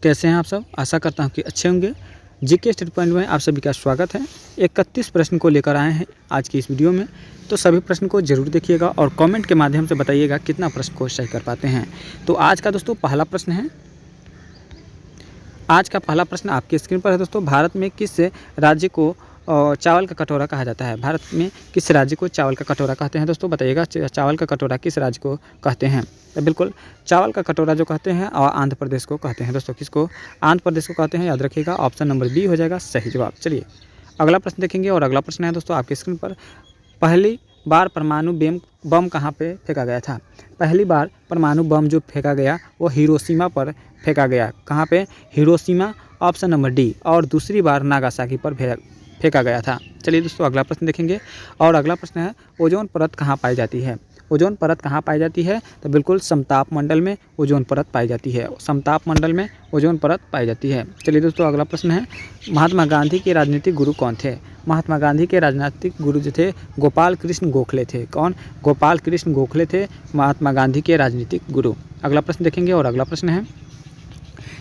कैसे हैं आप सब? आशा करता हूं कि अच्छे होंगे। जीके स्टडी पॉइंट में आप सभी का स्वागत है। 31 प्रश्न को लेकर आए हैं आज की इस वीडियो में, तो सभी प्रश्न को जरूर देखिएगा और कमेंट के माध्यम से बताइएगा कितना प्रश्न को सही कर पाते हैं। तो आज का दोस्तों पहला प्रश्न है, आज का पहला प्रश्न आपकी स्क्रीन पर है दोस्तों। भारत में किस राज्य को चावल का कटोरा कहा जाता है? भारत में किस राज्य को चावल का कटोरा कहते हैं दोस्तों? बताइएगा चावल का कटोरा किस राज्य को कहते हैं? तो बिल्कुल चावल का कटोरा जो कहते हैं और आंध्र प्रदेश को कहते हैं दोस्तों। किसको? आंध्र प्रदेश को कहते हैं। याद रखिएगा, ऑप्शन नंबर बी हो जाएगा सही जवाब। चलिए अगला प्रश्न देखेंगे और अगला प्रश्न है दोस्तों आपकी स्क्रीन पर, पहली बार परमाणु बम कहाँ पे फेंका गया था? पहली बार परमाणु बम जो फेंका गया वो हिरोशिमा पर फेंका गया। कहाँ पे? Hiroshima, option number D. और दूसरी बार नागासाकी पर फेंका गया था। चलिए दोस्तों अगला प्रश्न देखेंगे और अगला प्रश्न है, ओजोन परत कहाँ पाई जाती है? ओजोन परत कहाँ पाई जाती है? तो बिल्कुल समताप मंडल में ओजोन परत पाई जाती है। समताप मंडल में ओजोन परत पाई जाती है। चलिए दोस्तों अगला प्रश्न है, महात्मा गांधी के राजनीतिक गुरु कौन थे? महात्मा गांधी के राजनीतिक गुरु जो थे गोपाल कृष्ण गोखले थे। कौन? गोपाल कृष्ण गोखले थे महात्मा गांधी के राजनीतिक गुरु। अगला प्रश्न देखेंगे और अगला प्रश्न है,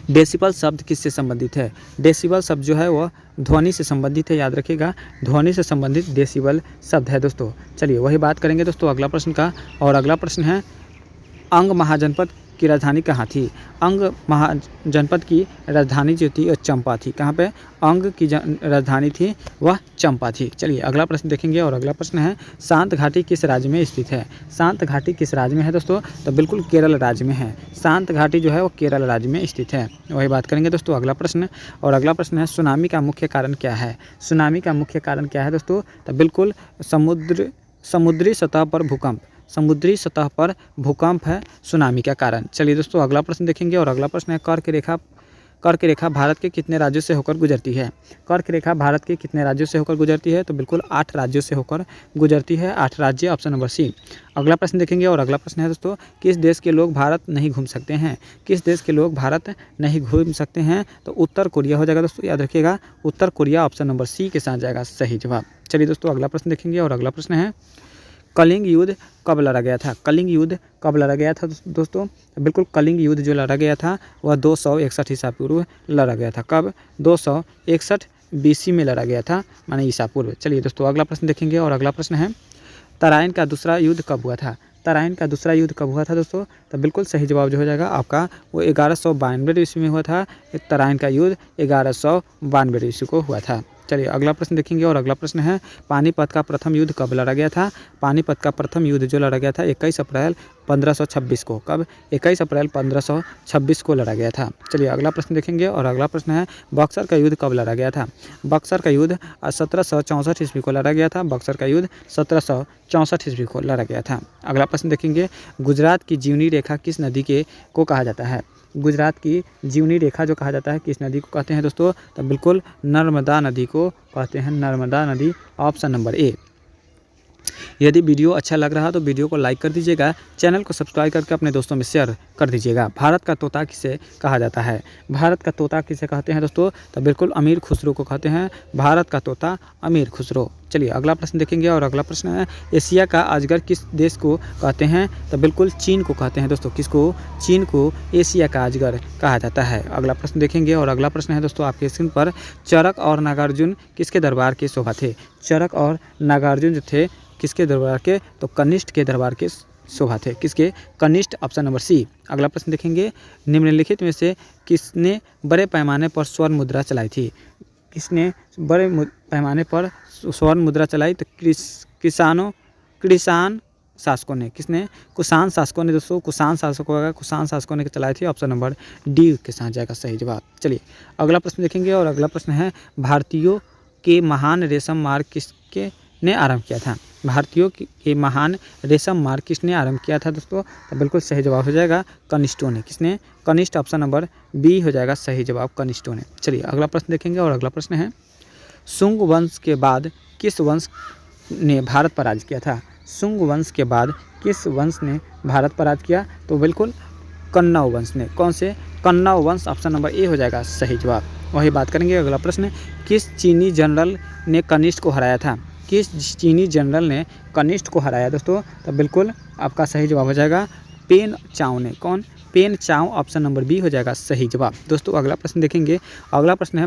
डेसिबल शब्द किससे संबंधित है? डेसिबल शब्द जो है वह ध्वनि से संबंधित है। याद रखिएगा, ध्वनि से संबंधित डेसिबल शब्द है दोस्तों। चलिए वही बात करेंगे दोस्तों अगला प्रश्न का। और अगला प्रश्न है, अंग महाजनपद की राजधानी कहाँ थी? अंग महाजनपद की राजधानी जो थी वह चंपा थी। कहाँ पे अंग की राजधानी थी? वह चंपा थी। चलिए अगला प्रश्न देखेंगे और अगला प्रश्न है, शांत घाटी किस राज्य में स्थित है? शांत घाटी किस राज्य में है दोस्तों? तो बिल्कुल केरल राज्य में है। शांत घाटी जो है वो केरल राज्य में स्थित है। वही बात करेंगे दोस्तों अगला प्रश्न। और अगला प्रश्न है, सुनामी का मुख्य कारण क्या है? सुनामी का मुख्य कारण क्या है दोस्तों? तो बिल्कुल समुद्री सतह पर भूकंप। समुद्री सतह पर भूकंप है सुनामी का कारण। चलिए दोस्तों अगला प्रश्न देखेंगे और अगला प्रश्न है, कर्क रेखा भारत के कितने राज्यों से होकर गुजरती है? कर्क रेखा भारत के कितने राज्यों से होकर गुजरती है? तो बिल्कुल 8 राज्यों से होकर गुजरती है। 8 राज्य, ऑप्शन नंबर सी। अगला प्रश्न देखेंगे और अगला प्रश्न है दोस्तों, किस देश के लोग भारत नहीं घूम सकते हैं? किस देश के लोग भारत नहीं घूम सकते हैं? तो उत्तर कोरिया हो जाएगा दोस्तों। याद रखिएगा, उत्तर कोरिया ऑप्शन नंबर सी के साथ जाएगा सही जवाब। चलिए दोस्तों अगला प्रश्न देखेंगे और अगला प्रश्न है, कलिंग युद्ध कब लड़ा गया था? कलिंग युद्ध कब लड़ा गया था दोस्तों? बिल्कुल कलिंग युद्ध जो लड़ा गया था वह 261 ईसा पूर्व लड़ा गया था। कब? 261 BC में लड़ा गया था, माने ईसा पूर्व। चलिए दोस्तों अगला प्रश्न देखेंगे और अगला प्रश्न है, तराइन का दूसरा युद्ध कब हुआ था? तराइन का दूसरा युद्ध कब हुआ था दोस्तों? तो बिल्कुल सही जवाब जो हो जाएगा आपका वो 1192 ईस्वी में हुआ था। तराइन का युद्ध 1192 ईस्वी को हुआ था। चलिए अगला प्रश्न देखेंगे और अगला प्रश्न है, पानीपत का प्रथम युद्ध कब लड़ा गया था? पानीपत का प्रथम युद्ध जो लड़ा गया था 21 अप्रैल 1526 को। कब? 21 अप्रैल 1526 को लड़ा गया था। चलिए अगला प्रश्न देखेंगे और अगला प्रश्न है, बक्सर का युद्ध कब लड़ा गया था? बक्सर का युद्ध 1764 ईस्वी को लड़ा गया था। बक्सर का युद्ध 1764 ईस्वी को लड़ा गया था। अगला प्रश्न देखेंगे, गुजरात की जीवनी रेखा किस नदी को कहा जाता है? गुजरात की जीवनी रेखा जो कहा जाता है किस नदी को कहते हैं दोस्तों? तो बिल्कुल नर्मदा नदी को कहते हैं। नर्मदा नदी, ऑप्शन नंबर ए। यदि वीडियो अच्छा लग रहा तो वीडियो को लाइक कर दीजिएगा, चैनल को सब्सक्राइब करके अपने दोस्तों में शेयर कर दीजिएगा। भारत का तोता किसे कहा जाता है? भारत का तोता किसे कहते हैं दोस्तों? तो बिल्कुल अमीर खुसरो को कहते हैं। भारत का तोता अमीर खुसरो। चलिए अगला प्रश्न देखेंगे और अगला प्रश्न है, एशिया का अजगर किस देश को कहते हैं? तो बिल्कुल चीन को कहते हैं दोस्तों। किसको? चीन को एशिया का अजगर कहा जाता है। अगला प्रश्न देखेंगे और अगला प्रश्न है दोस्तों आपके स्क्रीन पर, चरक और नागार्जुन किसके दरबार के शोभा थे? चरक और नागार्जुन जो थे किसके दरबार के? तो कनिष्ठ के दरबार के शोभा थे। किसके? कनिष्ठ, ऑप्शन नंबर सी। अगला प्रश्न देखेंगे, निम्नलिखित में से किसने बड़े पैमाने पर स्वर्ण मुद्रा चलाई थी? किसने बड़े पैमाने पर स्वर्ण मुद्रा चलाई? तो किसान शासकों ने। किसने? कुषाण शासकों ने दोस्तों। कुषाण शासकों ने चलाई थी। ऑप्शन नंबर डी के साथ जाएगा सही जवाब। चलिए अगला प्रश्न देखेंगे और अगला प्रश्न है, भारतीयों के महान रेशम मार्ग किसके ने आरंभ किया था? भारतीयों के महान रेशम मार्ग किसने आरंभ किया था दोस्तों? तो बिल्कुल सही जवाब हो जाएगा कनिष्ठों ने। किसने? कनिष्ठ, ऑप्शन नंबर बी हो जाएगा सही जवाब, कनिष्ठों ने। चलिए अगला प्रश्न देखेंगे और अगला प्रश्न है, शुंग वंश के बाद किस वंश ने भारत पर राज किया था? शुंग वंश के बाद किस वंश ने भारत पर राज किया? तो बिल्कुल कन्नौ वंश ने। कौन से? कन्नौ वंश, ऑप्शन नंबर ए हो जाएगा सही जवाब। वही बात करेंगे अगला प्रश्न, किस चीनी जनरल ने कनिष्ठ को हराया था? किस चीनी जनरल ने कनिष्ठ को हराया दोस्तों? तो बिल्कुल आपका सही जवाब हो जाएगा पेन चाओ ने। कौन? पेन चाव ऑप्शन नंबर बी हो जाएगा सही जवाब। दोस्तों अगला प्रश्न देखेंगे। अगला प्रश्न है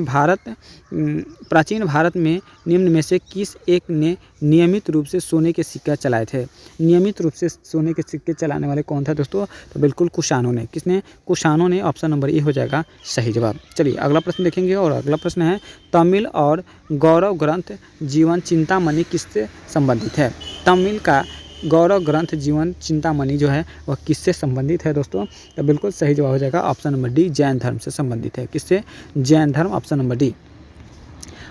प्राचीन भारत में निम्न में से किस एक ने नियमित रूप से सोने के सिक्के चलाए थे? नियमित रूप से सोने के सिक्के चलाने वाले कौन था दोस्तों? तो बिल्कुल कुषाणों ने। किसने? कुषाणों ने, ऑप्शन नंबर ए हो जाएगा सही जवाब। चलिए अगला प्रश्न देखेंगे और अगला प्रश्न है तमिल और गौरव ग्रंथ जीवन चिंतामणि किससे संबंधित है? तमिल का गौरव ग्रंथ जीवन चिंतामणि जो है वह किससे संबंधित है दोस्तों? तो बिल्कुल सही जवाब हो जाएगा ऑप्शन नंबर डी, जैन धर्म से संबंधित है। किससे? जैन धर्म, ऑप्शन नंबर डी।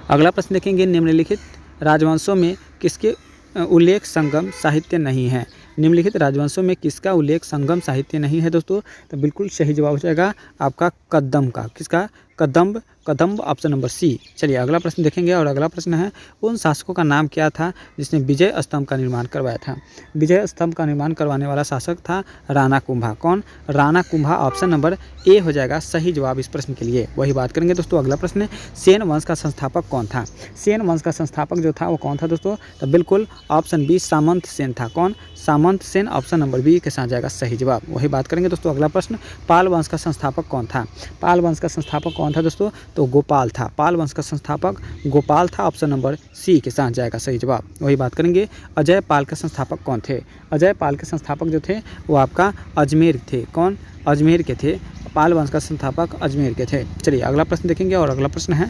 अगला प्रश्न देखेंगे निम्नलिखित राजवंशों में किसके उल्लेख संगम साहित्य नहीं है? निम्नलिखित राजवंशों में किसका उल्लेख संगम साहित्य नहीं है दोस्तों? तो बिल्कुल सही जवाब हो जाएगा आपका कदम्ब का। किसका? कदम्ब, ऑप्शन नंबर सी। चलिए अगला प्रश्न देखेंगे और अगला प्रश्न है उन शासकों का नाम क्या था जिसने विजय स्तंभ का निर्माण करवाया था? विजय स्तंभ का निर्माण करवाने वाला शासक था राणा कुंभा। कौन? Rana Kumbha, option number A हो जाएगा सही जवाब इस प्रश्न के लिए। वही बात करेंगे दोस्तों। अगला प्रश्न है सेन वंश का संस्थापक कौन था? सेन वंश का संस्थापक जो था वो कौन था दोस्तों? तो बिल्कुल ऑप्शन बी, सामंत सेन था। कौन? सामंत सेन, ऑप्शन नंबर बी के साथ जाएगा सही जवाब। वही बात करेंगे दोस्तों। अगला प्रश्न पाल वंश का संस्थापक कौन था? पाल वंश का संस्थापक कौन था दोस्तों? तो गोपाल था। पाल वंश का संस्थापक गोपाल था, ऑप्शन नंबर सी के साथ जाएगा सही जवाब। वही बात करेंगे अजय पाल के संस्थापक कौन थे? अजय पाल के संस्थापक जो थे वो आपका अजमेर थे। कौन? अजमेर के थे। पाल वंश का संस्थापक अजमेर के थे। चलिए अगला प्रश्न देखेंगे और अगला प्रश्न है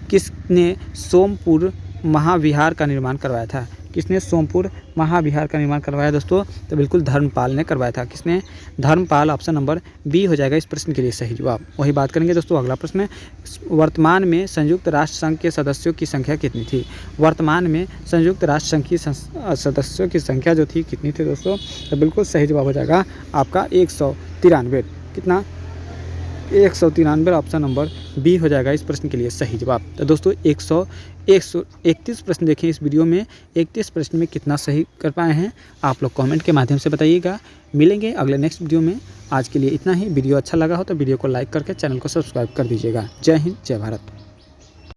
किसने सोमपुर महाविहार का निर्माण करवाया था? किसने सोमपुर महाविहार का निर्माण करवाया दोस्तों? तो बिल्कुल धर्मपाल ने करवाया था। किसने? धर्मपाल, ऑप्शन नंबर बी हो जाएगा इस प्रश्न के लिए सही जवाब। वही बात करेंगे दोस्तों। अगला प्रश्न है वर्तमान में संयुक्त राष्ट्र संघ के सदस्यों की संख्या कितनी थी? वर्तमान में संयुक्त राष्ट्र संघ की सदस्यों की संख्या जो थी कितनी थी दोस्तों? तो बिल्कुल सही जवाब हो जाएगा आपका 193। कितना? 193, ऑप्शन नंबर बी हो जाएगा इस प्रश्न के लिए सही जवाब। तो दोस्तों 131 प्रश्न देखें इस वीडियो में। 31 प्रश्न में कितना सही कर पाए हैं आप लोग कमेंट के माध्यम से बताइएगा। मिलेंगे अगले नेक्स्ट वीडियो में। आज के लिए इतना ही। वीडियो अच्छा लगा हो तो वीडियो को लाइक करके चैनल को सब्सक्राइब कर दीजिएगा। जय हिंद, जय भारत।